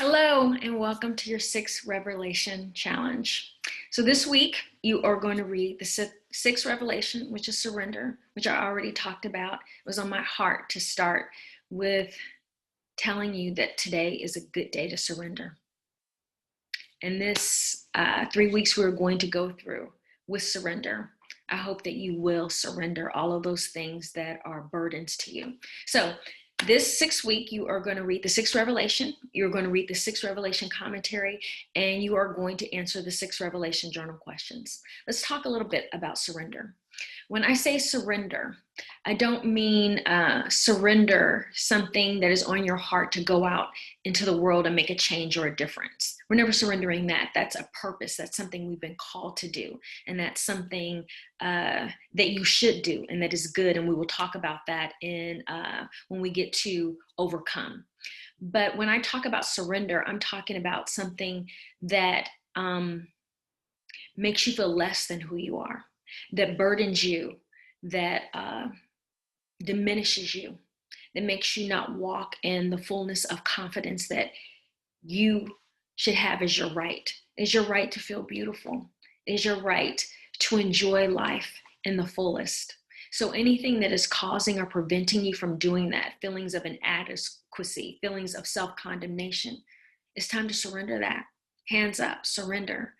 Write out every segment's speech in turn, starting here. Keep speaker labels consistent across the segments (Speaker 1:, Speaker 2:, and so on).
Speaker 1: Hello, and welcome to your 6 Revelation Challenge. So this week, you are going to read the sixth revelation, which is surrender, which I already talked about. It was on my heart to start with telling you that today is a good day to surrender. And this 3 weeks we're going to go through with surrender. I hope that you will surrender all of those things that are burdens to you. So this 6 week, you are going to read the sixth revelation. You're going to read the sixth revelation commentary, and you are going to answer the sixth revelation journal questions. Let's talk a little bit about surrender. When I say surrender, I don't mean surrender something that is on your heart to go out into the world and make a change or a difference. We're never surrendering that. That's a purpose. That's something we've been called to do. And that's something that you should do and that is good. And we will talk about that when we get to overcome. But when I talk about surrender, I'm talking about something that makes you feel less than who you are, that burdens you, that diminishes you, that makes you not walk in the fullness of confidence that you should have as your right. Is your right to feel beautiful, is your right to enjoy life in the fullest. So anything that is causing or preventing you from doing that, feelings of inadequacy, feelings of self-condemnation, it's time to surrender that. Hands up, surrender.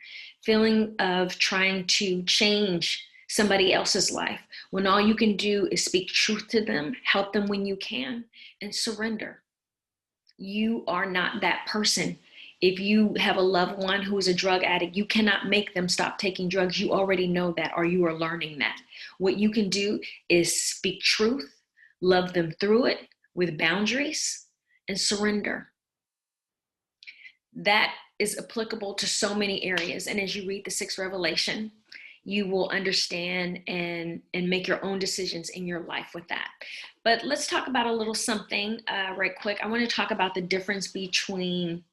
Speaker 1: Feeling of trying to change somebody else's life when all you can do is speak truth to them, help them when you can, and surrender. You are not that person. If you have a loved one who is a drug addict, you cannot make them stop taking drugs. You already know that, or you are learning that. What you can do is speak truth, love them through it with boundaries, and surrender. That is applicable to so many areas. And as you read the sixth revelation, you will understand and make your own decisions in your life with that. But let's talk about a little something right quick. I want to talk about the difference between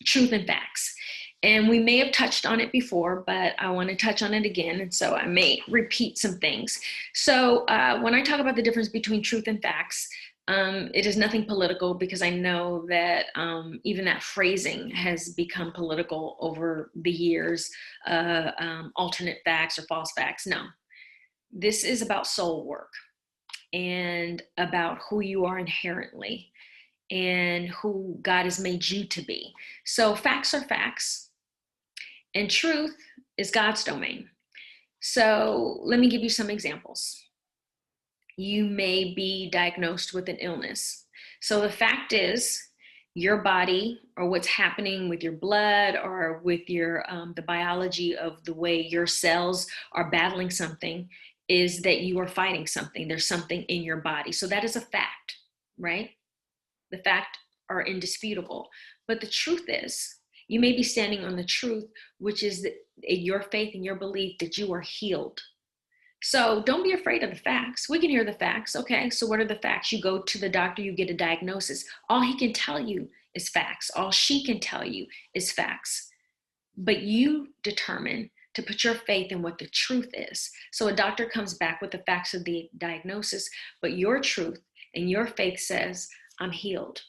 Speaker 1: truth and facts. And we may have touched on it before, but I want to touch on it again. And so I may repeat some things. So when I talk about the difference between truth and facts, it is nothing political, because I know that even that phrasing has become political over the years, alternate facts or false facts. No, this is about soul work and about who you are inherently and who God has made you to be. So facts are facts, and truth is God's domain. So let me give you some examples. You may be diagnosed with an illness. So the fact is, your body, or what's happening with your blood, or with your the biology of the way your cells are battling something, is that you are fighting something. There's something in your body. So that is a fact, right? The facts are indisputable. But the truth is, you may be standing on the truth, which is your faith and your belief that you are healed. So don't be afraid of the facts. We can hear the facts. Okay, so what are the facts? You go to the doctor, you get a diagnosis. All he can tell you is facts. All she can tell you is facts. But you determine to put your faith in what the truth is. So a doctor comes back with the facts of the diagnosis, but your truth and your faith says, I'm healed.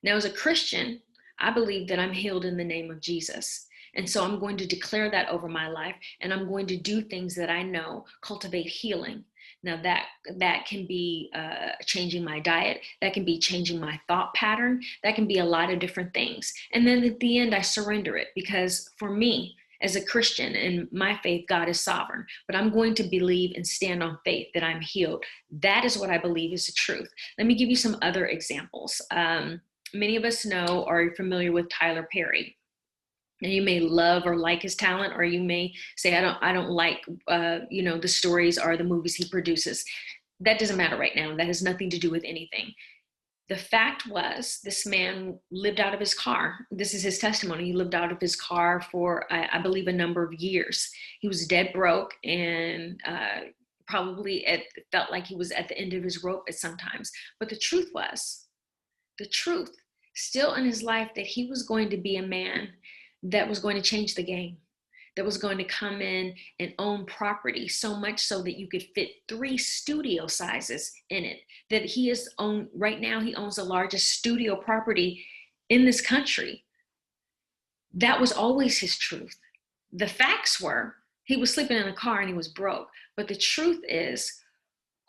Speaker 1: Now, as a Christian, I believe that I'm healed in the name of Jesus. And so I'm going to declare that over my life, and I'm going to do things that I know cultivate healing. Now that can be changing my diet, that can be changing my thought pattern, that can be a lot of different things. And then at the end, I surrender it, because for me, as a Christian, in my faith, God is sovereign, but I'm going to believe and stand on faith that I'm healed. That is what I believe is the truth. Let me give you some other examples. Many of us know or are familiar with Tyler Perry. And you may love or like his talent, or you may say, I don't like, the stories or the movies he produces. That doesn't matter right now. That has nothing to do with anything. The fact was, this man lived out of his car. This is his testimony. He lived out of his car for, I believe, a number of years. He was dead broke, and probably felt like he was at the end of his rope at sometimes. But the truth still in his life, that he was going to be a man that was going to change the game, that was going to come in and own property, so much so that you could fit 3 studio sizes in it. That he is own right now, he owns the largest studio property in this country. That was always his truth. The facts were he was sleeping in a car and he was broke. But the truth is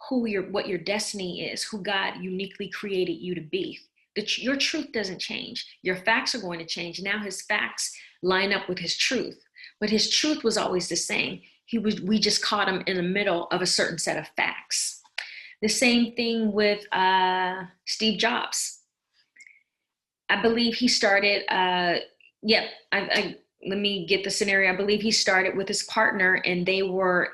Speaker 1: what your destiny is, who God uniquely created you to be. Your truth doesn't change. Your facts are going to change. Now his facts line up with his truth. But his truth was always the same. We just caught him in the middle of a certain set of facts. The same thing with Steve Jobs. I believe he started, let me get the scenario. I believe he started with his partner and they were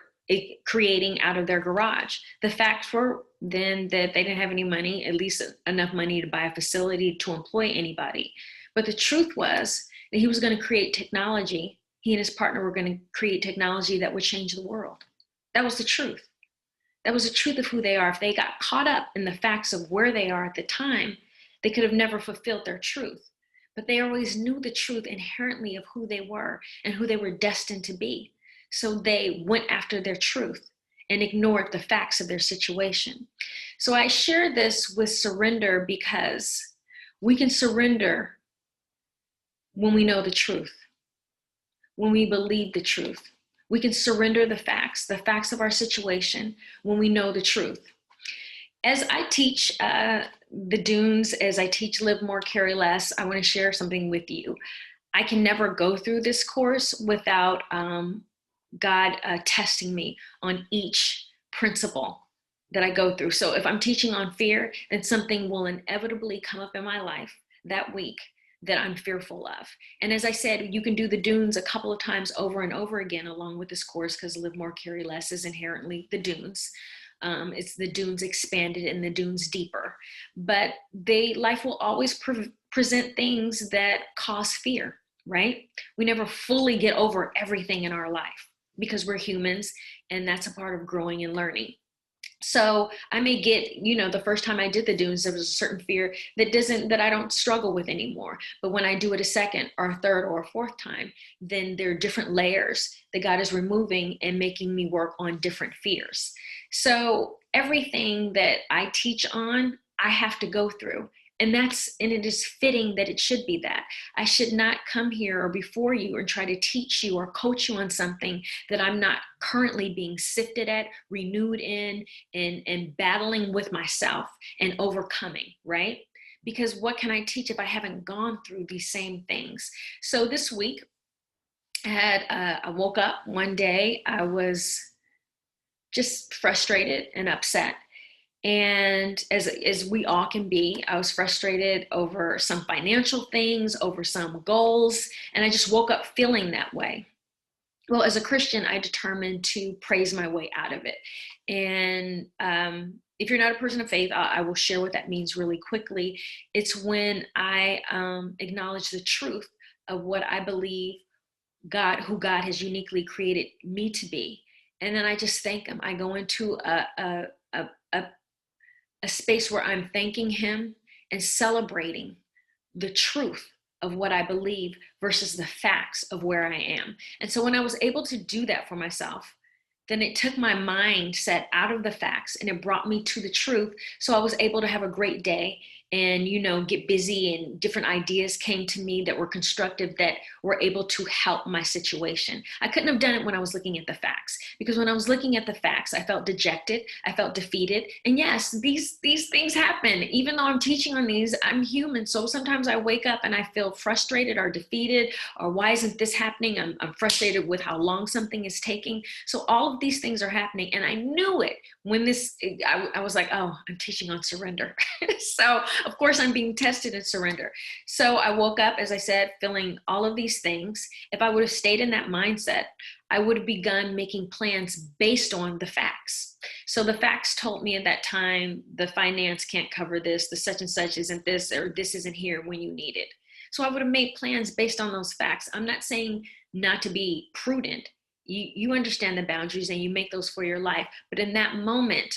Speaker 1: creating out of their garage. The facts were then that they didn't have any money, at least enough money to buy a facility to employ anybody. But the truth was that he was going to create technology. He and his partner were going to create technology that would change the world. That was the truth. That was the truth of who they are. If they got caught up in the facts of where they are at the time, they could have never fulfilled their truth. But they always knew the truth inherently of who they were and who they were destined to be. So they went after their truth and ignored the facts of their situation. So I share this with surrender because we can surrender when we know the truth, when we believe the truth. We can surrender the facts of our situation when we know the truth. As I teach the Dunes, as I teach Live More, Carry Less, I want to share something with you. I can never go through this course without God testing me on each principle that I go through. So if I'm teaching on fear, then something will inevitably come up in my life that week that I'm fearful of. And as I said, you can do the Dunes a couple of times over and over again along with this course, because Live More, Carry Less is inherently the Dunes. It's the Dunes expanded and the Dunes deeper. But life will always present things that cause fear, right? We never fully get over everything in our life because we're humans, and that's a part of growing and learning. So I may get, the first time I did the Dunes, there was a certain fear that I don't struggle with anymore. But when I do it a second or a third or a fourth time, then there are different layers that God is removing and making me work on different fears. So everything that I teach on, I have to go through. And it is fitting that it should be that. I should not come here or before you and try to teach you or coach you on something that I'm not currently being sifted at, renewed in, and battling with myself and overcoming, right? Because what can I teach if I haven't gone through these same things? So this week, I woke up one day, I was just frustrated and upset. And as we all can be, I was frustrated over some financial things, over some goals, and I just woke up feeling that way. Well, as a Christian, I determined to praise my way out of it. And if you're not a person of faith, I will share what that means really quickly. It's when I acknowledge the truth of what I believe who God has uniquely created me to be. And then I just thank him. I go into a space where I'm thanking him and celebrating the truth of what I believe versus the facts of where I am. And so when I was able to do that for myself, then it took my mindset out of the facts and it brought me to the truth. So I was able to have a great day and, get busy, and different ideas came to me that were constructive, that were able to help my situation. I couldn't have done it when I was looking at the facts, because when I was looking at the facts, I felt dejected, I felt defeated. And yes, these things happen. Even though I'm teaching on these, I'm human. So sometimes I wake up and I feel frustrated or defeated, or why isn't this happening? I'm frustrated with how long something is taking. So all of these things are happening. And I knew it when I was like, oh, I'm teaching on surrender. So of course I'm being tested in surrender. So I woke up, as I said, feeling all of these things. If I would have stayed in that mindset, I would have begun making plans based on the facts. So the facts told me at that time, the finance can't cover this, the such and such isn't this, or this isn't here when you need it. So I would have made plans based on those facts. I'm not saying not to be prudent. You understand the boundaries and you make those for your life. But in that moment,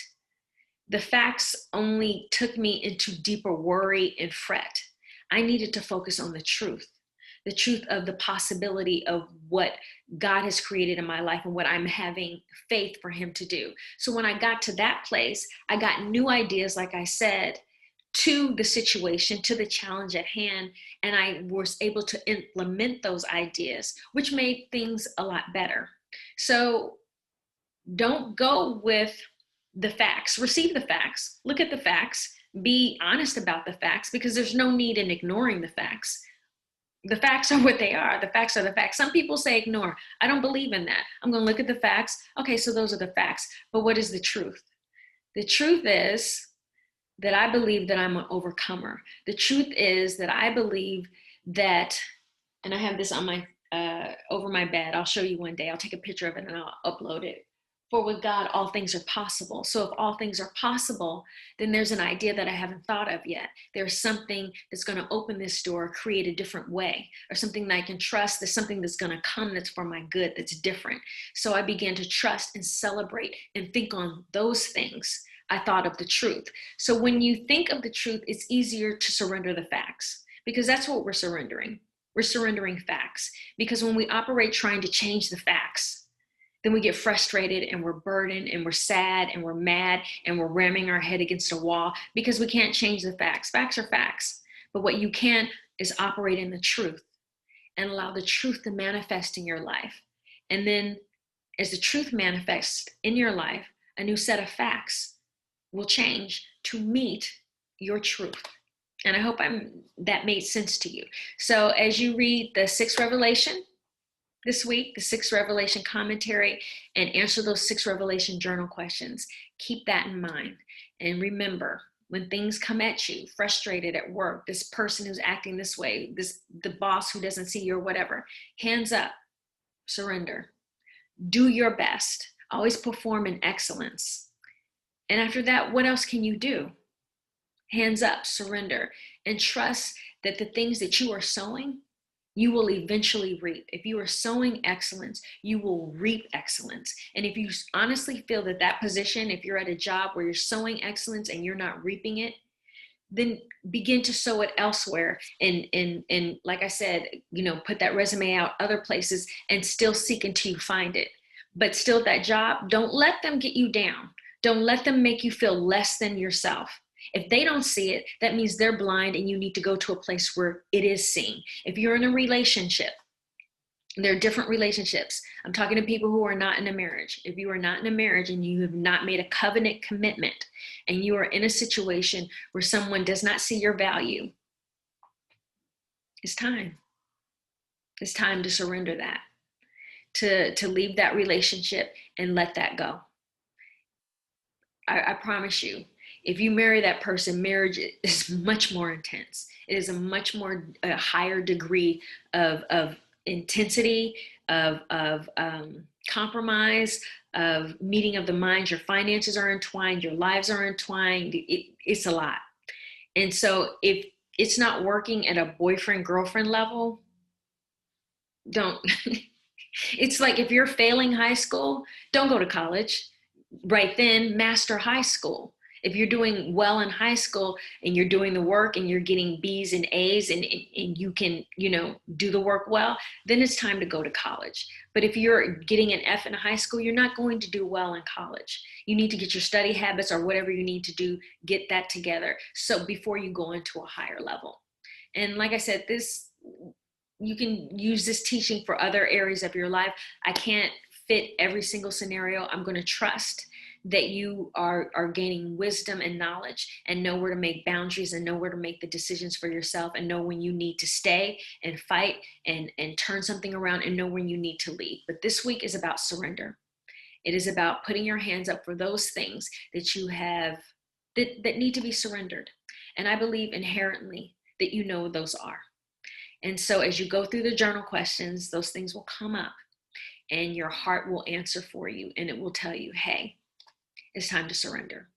Speaker 1: the facts only took me into deeper worry and fret. I needed to focus on the truth of the possibility of what God has created in my life and what I'm having faith for him to do. So when I got to that place, I got new ideas, like I said, to the situation, to the challenge at hand, and I was able to implement those ideas, which made things a lot better. So don't go with the facts. Receive the facts, look at the facts, be honest about the facts, because there's no need in ignoring the facts. The facts are what they are. The facts are the facts. Some people say ignore. I don't believe in that. I'm going to look at the facts. Okay, so those are the facts. But what is the truth? The truth is that I believe that I'm an overcomer. The truth is that I believe that, and I have this on my over my bed. I'll show you one day. I'll take a picture of it and I'll upload it. For with God, all things are possible. So if all things are possible, then there's an idea that I haven't thought of yet. There's something that's going to open this door, create a different way, or something that I can trust. There's something that's going to come that's for my good, that's different. So I began to trust and celebrate and think on those things. I thought of the truth. So when you think of the truth, it's easier to surrender the facts, because that's what we're surrendering. We're surrendering facts, because when we operate trying to change the facts, then we get frustrated and we're burdened and we're sad and we're mad and we're ramming our head against a wall because we can't change the facts. Facts are facts. But what you can is operate in the truth and allow the truth to manifest in your life. And then as the truth manifests in your life, a new set of facts will change to meet your truth. And I hope that made sense to you. So as you read the sixth revelation this week, the sixth revelation commentary, and answer those six revelation journal questions, keep that in mind. And remember, when things come at you, frustrated at work, this person who's acting this way, the boss who doesn't see you or whatever, hands up, surrender. Do your best. Always perform in excellence. And after that, what else can you do? Hands up, surrender, and trust that the things that you are sowing, you will eventually reap. If you are sowing excellence, you will reap excellence. And if you honestly feel that position, if you're at a job where you're sowing excellence and you're not reaping it, then begin to sow it elsewhere. And like I said, put that resume out other places and still seek until you find it. But still, that job, don't let them get you down. Don't let them make you feel less than yourself. If they don't see it, that means they're blind and you need to go to a place where it is seen. If you're in a relationship, there are different relationships. I'm talking to people who are not in a marriage. If you are not in a marriage and you have not made a covenant commitment and you are in a situation where someone does not see your value, it's time. It's time to surrender that, to leave that relationship and let that go. I promise you, if you marry that person, marriage is much more intense. It is a higher degree of intensity, of compromise, of meeting of the minds. Your finances are entwined, your lives are entwined. It's a lot. And so if it's not working at a boyfriend-girlfriend level, don't. It's like if you're failing high school, don't go to college. Right then, master high school. If you're doing well in high school and you're doing the work and you're getting B's and A's and you can, do the work well, then it's time to go to college. But if you're getting an F in high school, you're not going to do well in college. You need to get your study habits or whatever you need to do, get that together. So before you go into a higher level. And like I said, you can use this teaching for other areas of your life. I can't fit every single scenario. I'm going to trust that you are gaining wisdom and knowledge and know where to make boundaries and know where to make the decisions for yourself and know when you need to stay and fight and turn something around and know when you need to leave. But this week is about surrender. It is about putting your hands up for those things that you have that need to be surrendered. And I believe inherently that those are. And so as you go through the journal questions, those things will come up and your heart will answer for you and it will tell you, hey, it's time to surrender.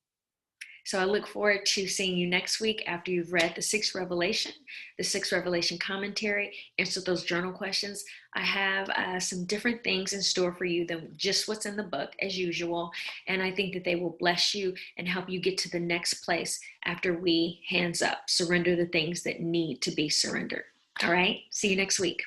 Speaker 1: So I look forward to seeing you next week after you've read the sixth revelation commentary, answer those journal questions. I have some different things in store for you than just what's in the book as usual. And I think that they will bless you and help you get to the next place after we hands up, surrender the things that need to be surrendered. All right. See you next week.